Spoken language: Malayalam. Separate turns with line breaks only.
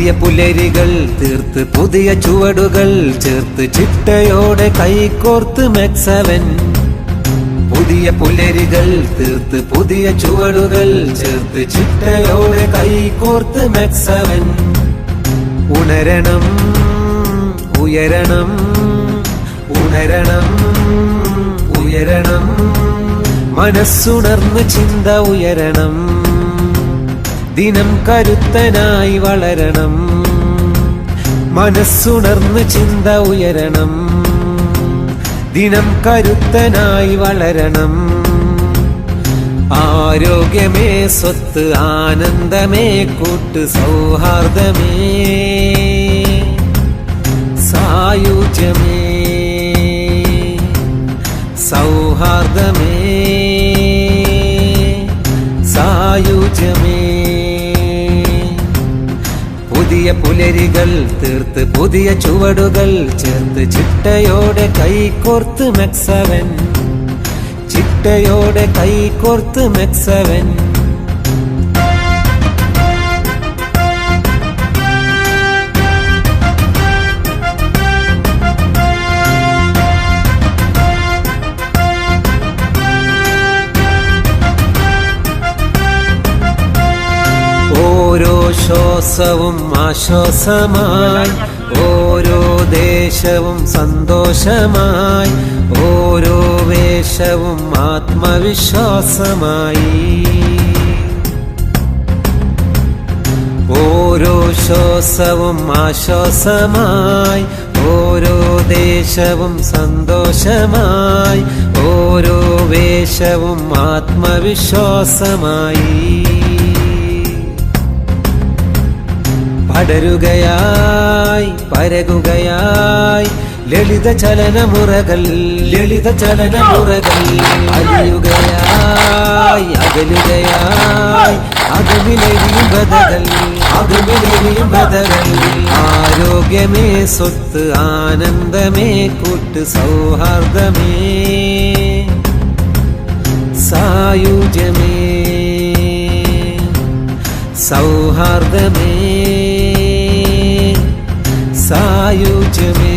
പുതിയ പുലരികൾ തീർത്ത് പുതിയ ചുവടുകൾ ചേർത്ത് ചിട്ടയോടെ കൈകോർത്ത് മെക്സവൻ. പുതിയ പുലരികൾ തീർത്ത് പുതിയ ചുവടുകൾ ചേർത്ത് ചിട്ടയോടെ കൈകോർത്ത് മെക്സവൻ. ഉണരണം ഉയരണം ഉണരണം ഉയരണം, മനസ്സുണർന്ന് ചിന്ത ഉയരണം. ദിനം കരുത്തനായി വളരണം, മനസ്സുണർന്ന് ചിന്ത ഉയരണം. ദിനം കരുത്തനായി വളരണം. ആരോഗ്യമേ സ്വത്ത്, ആനന്ദമേ കൂട്ട്, സൗഹാർദ്ദമേ സായുജ്യമേ, സൗഹാർദ്ദമേ സായുജ്യമേ. പുതിയ പുലരികൾ തീർത്ത് പുതിയ ചുവടുകൾ ചേർത്ത് ചിട്ടയോടെ കൈകോർത്ത് മെക്സവൻ. ചിട്ടയോടെ കൈകോർത്ത് മെക്സവൻ. ഓരോ ശ്വാസവും ആശ്വാസമായി, ഓരോ ദേശവും സന്തോഷമായി, ഓരോ വേഷവും ആത്മവിശ്വാസമായി. ഓരോ ശ്വാസവും ആശ്വാസമായി, ഓരോ ദേശവും സന്തോഷമായി, ഓരോ വേഷവും ആത്മവിശ്വാസമായി. പടരുകയായി പരകുകയായി ലളിത ചലനമുറകൾ, ലളിത ചലനമുറകൾ. അലിയുകയായി അകലുകയായി അകമിലെരിയും ബദകൾ, അകമിലെരിയും ബദകൾ. ആരോഗ്യമേ സ്വത്ത്, ആനന്ദമേ കൂട്ട്, സൗഹാർദ്ദമേ സായുജ്യമേ, സൗഹാർദ്ദമേ സായുജ്യമേ.